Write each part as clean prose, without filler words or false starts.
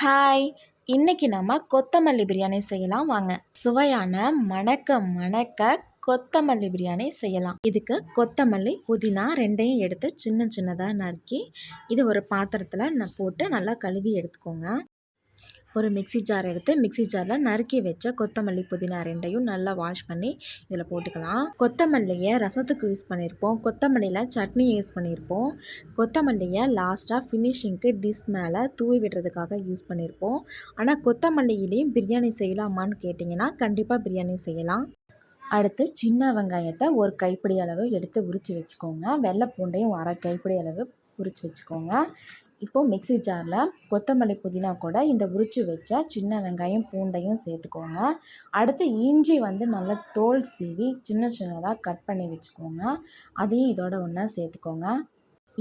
Hi! இன்னைக்கு நம்ம கொத்தமல்லி பிரியாணி செய்யலாம் வாங்க. சுவையான மணக்க மணக்க கொத்தமல்லி பிரியாணி செய்யலாம். இதுக்கு கொத்தமல்லி, புதினா 2யும் எடுத்து சின்ன சின்னதா நறுக்கி இது ஒரு பாத்திரத்தில் போட்டு நல்லா கழுவி எடுத்துக்கோங்க. ஒரு மிக்ஸி ஜார் எடுத்து மிக்ஸி ஜாரில் நறுக்கி வச்ச கொத்தமல்லி, புதினா 2யும் நல்லா வாஷ் பண்ணி இதில் போட்டுக்கலாம். கொத்தமல்லியை ரசத்துக்கு யூஸ் பண்ணியிருப்போம், கொத்தமல்லியில் சட்னி யூஸ் பண்ணியிருப்போம், கொத்தமல்லியை லாஸ்ட்டாக ஃபினிஷிங்க்கு டிஷ் மேலே தூவி விடுறதுக்காக யூஸ் பண்ணியிருப்போம். ஆனால் கொத்தமல்லியிலையும் பிரியாணி செய்யலாமான்னு கேட்டிங்கன்னா கண்டிப்பாக பிரியாணி செய்யலாம். அடுத்து சின்ன வெங்காயத்தை ஒரு கைப்பிடி அளவு எடுத்து உரித்து வச்சுக்கோங்க. வெள்ளை பூண்டையும் அரை கைப்பிடி அளவு உரித்து வச்சுக்கோங்க. இப்போது மிக்ஸி ஜாரில் கொத்தமல்லி, புதினா கூட இந்த உரித்து வச்ச சின்ன வெங்காயம், பூண்டையும் சேர்த்துக்கோங்க. அடுத்து இஞ்சி நல்லா தோல் சீவி சின்ன சின்னதாக கட் பண்ணி வச்சுக்கோங்க. அதையும் இதோட ஒன்றா சேர்த்துக்கோங்க.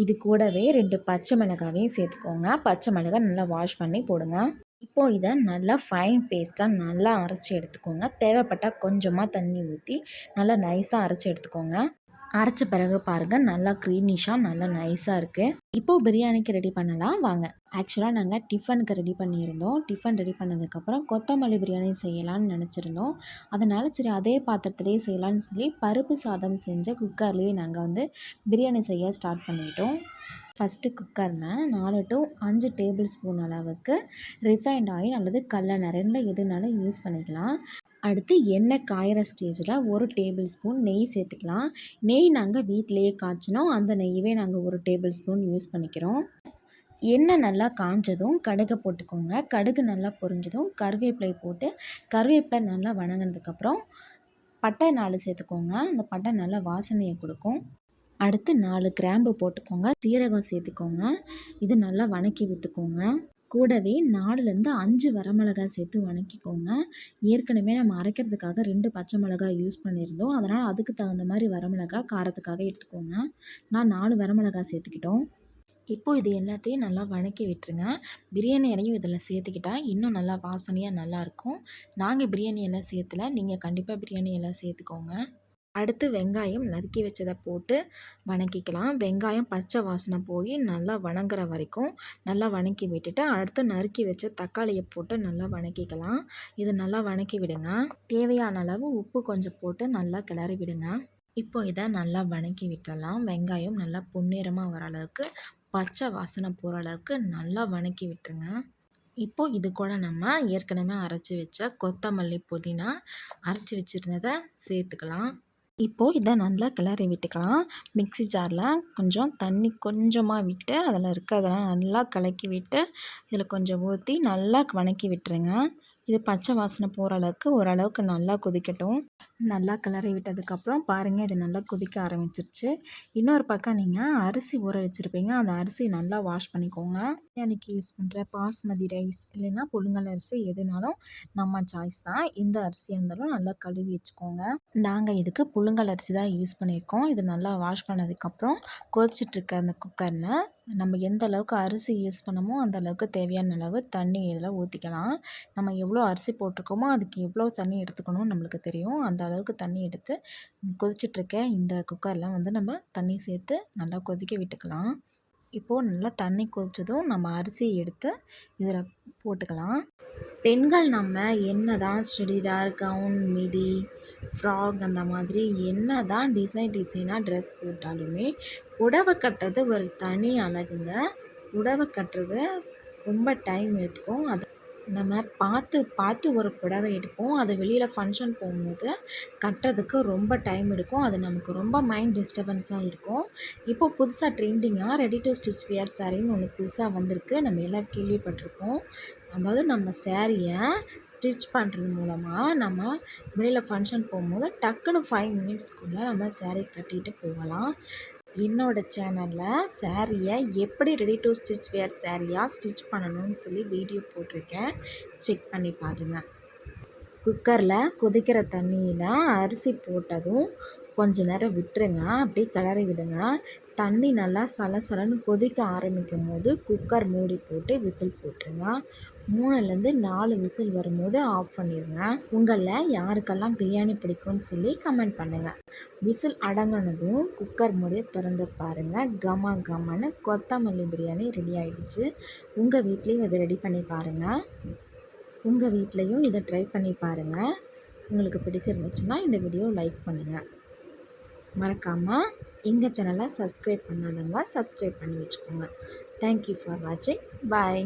இது கூடவே 2 பச்சை மிளகாவையும் சேர்த்துக்கோங்க. பச்சை மிளகாய் நல்லா வாஷ் பண்ணி போடுங்க. இப்போது இதை நல்லா ஃபைன் பேஸ்ட்டாக நல்லா அரைச்சி எடுத்துக்கோங்க. தேவைப்பட்டால் கொஞ்சமாக தண்ணி ஊற்றி நல்லா நைஸாக அரைச்சி எடுத்துக்கோங்க. அரைச்ச பிறகு பாருங்கள் நல்லா க்ரீனிஷாக நல்லா நைஸாக இருக்குது. இப்போது பிரியாணிக்கு ரெடி பண்ணலாம் வாங்க. ஆக்சுவலாக நாங்கள் டிஃபனுக்கு ரெடி பண்ணியிருந்தோம். டிஃபன் ரெடி பண்ணதுக்கப்புறம் கொத்தமல்லி பிரியாணி செய்யலான்னு நினச்சிருந்தோம். அதனால் சரி அதே பாத்திரத்துலேயே செய்யலான்னு சொல்லி பருப்பு சாதம் செஞ்ச குக்கர்லேயே நாங்கள் பிரியாணி செய்ய ஸ்டார்ட் பண்ணிட்டோம். ஃபஸ்ட்டு குக்கரில் 4 to 5 டேபிள் ஸ்பூன் அளவுக்கு ரிஃபைண்ட் ஆயில் அல்லது கல்லெண்ணெய் 2 எதுனாலும் யூஸ் பண்ணிக்கலாம். அடுத்து எண்ணெய் காயிற ஸ்டேஜில் 1 டேபிள் ஸ்பூன் நெய் சேர்த்துக்கலாம். நெய் நாங்கள் வீட்டிலையே காய்ச்சினோம். அந்த நெய்யவே நாங்கள் 1 டேபிள் ஸ்பூன் யூஸ் பண்ணிக்கிறோம். எண்ணெய் நல்லா காஞ்சதும் கடுகை போட்டுக்கோங்க. கடுகு நல்லா பொரிஞ்சதும் கருவேப்பிலை போட்டு கருவேப்பிலை நல்லா வணங்கினதுக்கப்புறம் பட்டை 4 சேர்த்துக்கோங்க. அந்த பட்டை நல்லா வாசனையை கொடுக்கும். அடுத்து 4 கிராம்பு போட்டுக்கோங்க. சீரகம் சேர்த்துக்கோங்க. இது நல்லா வணக்கி விட்டுக்கோங்க. கூடவே 4லேருந்து 5 வரமிளகாய் சேர்த்து வணக்கிக்கோங்க. ஏற்கனவே நம்ம அரைக்கிறதுக்காக 2 பச்சை மிளகாய் யூஸ் பண்ணியிருந்தோம். அதனால் அதுக்கு தகுந்த மாதிரி வரமிளகாய் காரத்துக்காக எடுத்துக்கோங்க. நான் 4 வரமிளகாய் சேர்த்துக்கிட்டோம். இப்போது இது எல்லாத்தையும் நல்லா வணக்கி விட்டுருங்க. பிரியாணி இலையும் இதில் சேர்த்துக்கிட்டா இன்னும் நல்லா வாசனையாக நல்லாயிருக்கும். நாங்கள் பிரியாணி எல்லாம் சேர்த்துல, நீங்கள் கண்டிப்பாக பிரியாணி எல்லாம் சேர்த்துக்கோங்க. அடுத்து வெங்காயம் நறுக்கி வச்சதை போட்டு வணக்கிக்கலாம். வெங்காயம் பச்சை வாசனை போய் நல்லா வணங்குற வரைக்கும் நல்லா வணக்கி விட்டுட்டு அடுத்து நறுக்கி வச்ச தக்காளியை போட்டு நல்லா வணக்கிக்கலாம். இது நல்லா வணக்கி விடுங்க. தேவையான அளவு உப்பு கொஞ்சம் போட்டு நல்லா கிளறி விடுங்க. இப்போ இதை நல்லா வணக்கி விட்டுறலாம். வெங்காயம் நல்லா பொன்னிறமாக வர அளவுக்கு பச்சை வாசனை போகிற அளவுக்கு நல்லா வணக்கி விட்டுருங்க. இப்போது இது கூட நம்ம ஏற்கனவே அரைச்சி வச்ச கொத்தமல்லி, புதினா அரைச்சி வச்சுருந்ததை சேர்த்துக்கலாம். இப்போது இதை நல்லா கிளறி விட்டுக்கலாம். மிக்ஸி ஜாரில் கொஞ்சம் தண்ணி கொஞ்சமாக விட்டு அதில் இருக்கிறதெல்லாம் நல்லா கலக்கி விட்டு இதில் கொஞ்சம் ஊற்றி நல்லா வணக்கி விட்டுருங்க. இது பச்சை வாசனை போகிற அளவுக்கு ஓரளவுக்கு நல்லா கொதிக்கட்டும். நல்லா கிளறி விட்டதுக்கப்புறம் பாருங்கள் இது நல்லா கொதிக்க ஆரம்பிச்சிருச்சு. இன்னொரு பக்கம் நீங்கள் அரிசி ஊற வச்சுருப்பீங்க. அந்த அரிசி நல்லா வாஷ் பண்ணிக்கோங்க. பிரியாணிக்கு யூஸ் பண்ணுற பாஸ்மதி ரைஸ் இல்லைன்னா புழுங்கல் அரிசி எதுனாலும் நம்ம சாய்ஸ் தான். எந்த அரிசியாக இருந்தாலும் நல்லா கழுவி வச்சுக்கோங்க. நாங்கள் இதுக்கு புழுங்கல் அரிசி தான் யூஸ் பண்ணியிருக்கோம். இது நல்லா வாஷ் பண்ணதுக்கப்புறம் கொதிச்சிட்ருக்க அந்த குக்கரில் நம்ம எந்த அளவுக்கு அரிசி யூஸ் பண்ணமோ அந்த அளவுக்கு தேவையான அளவு தண்ணி இதில் ஊற்றிக்கலாம். நம்ம எவ்வளோ அரிசி போட்டிருக்கோமோ அதுக்கு எவ்வளோ தண்ணி எடுத்துக்கணும்னு நம்மளுக்கு தெரியும். அந்த அளவுக்கு தண்ணி எடுத்து கொதிச்சிட்ருக்க இந்த குக்கரில் நம்ம தண்ணி சேர்த்து நல்லா கொதிக்க விட்டுக்கலாம். இப்போது நல்லா தண்ணி கொதிச்சதும் நம்ம அரிசியை எடுத்து இதில் போட்டுக்கலாம். பெண்கள் நம்ம என்ன தான் சுடிதார், கவுன், மிடி, ஃப்ராக் அந்த மாதிரி என்ன தான் டிசைனாக ட்ரெஸ் போட்டாலுமே புடவை கட்டுறது ஒரு தனி அழகுங்க. புடவை கட்டுறது ரொம்ப டைம் எடுத்துக்கும். அது நம்ம பார்த்து ஒரு புடவை எடுப்போம். அது வெளியில் ஃபங்க்ஷன் போகும்போது கட்டுறதுக்கு ரொம்ப டைம் எடுக்கும். அது நமக்கு ரொம்ப மைண்ட் டிஸ்டர்பன்ஸாக இருக்கும். இப்போ புதுசாக ட்ரெண்டிங்காக ரெடி டு ஸ்டிச் வியர் சாரின்னு ஒன்று புதுசாக வந்திருக்கு. நம்ம எல்லாம் கேள்விப்பட்டிருப்போம். அதாவது நம்ம சாரியை ஸ்டிச் பண்ணுறது மூலமாக நம்ம வெளியில் ஃபங்க்ஷன் போகும்போது டக்குன்னு 5 மினிட்ஸ்க்குள்ளே நம்ம சாரீ கட்டிட்டு போகலாம். என்னோடய சேனலில் சாரியை எப்படி ரெடி டு ஸ்டிச் வியர் சாரியாக ஸ்டிச் பண்ணணும்னு சொல்லி வீடியோ போட்டிருக்கேன். செக் பண்ணி பாருங்கள். குக்கரில் கொதிக்கிற தண்ணியில் அரிசி போட்டதும் கொஞ்ச நேரம் விட்டுருங்க. அப்படியே கிளறி விடுங்க. தண்ணி நல்லா சலசலன்னு கொதிக்க ஆரம்பிக்கும் போது குக்கர் மூடி போட்டு விசில் போட்டுருங்க. 3லேருந்து 4 விசில் வரும்போது ஆஃப் பண்ணிடுங்க. உங்களில் யாருக்கெல்லாம் பிரியாணி பிடிக்கும்னு சொல்லி கமெண்ட் பண்ணுங்கள். விசில் அடங்கினதும் குக்கர் மூடியை திறந்து பாருங்கள். கம கமன்னு கொத்தமல்லி பிரியாணி ரெடி ஆகிடுச்சு. உங்கள் வீட்லேயும் இதை ரெடி பண்ணி பாருங்கள். உங்கள் வீட்லேயும் இதை ட்ரை பண்ணி பாருங்கள். உங்களுக்கு பிடிச்சிருந்துச்சுன்னா இந்த வீடியோ லைக் பண்ணுங்கள். மறக்காமல் எங்கள் சேனலை சப்ஸ்கிரைப் பண்ணாதவங்க சப்ஸ்கிரைப் பண்ணி வச்சுக்கோங்க. தேங்க்யூ ஃபார் வாட்சிங். பாய்.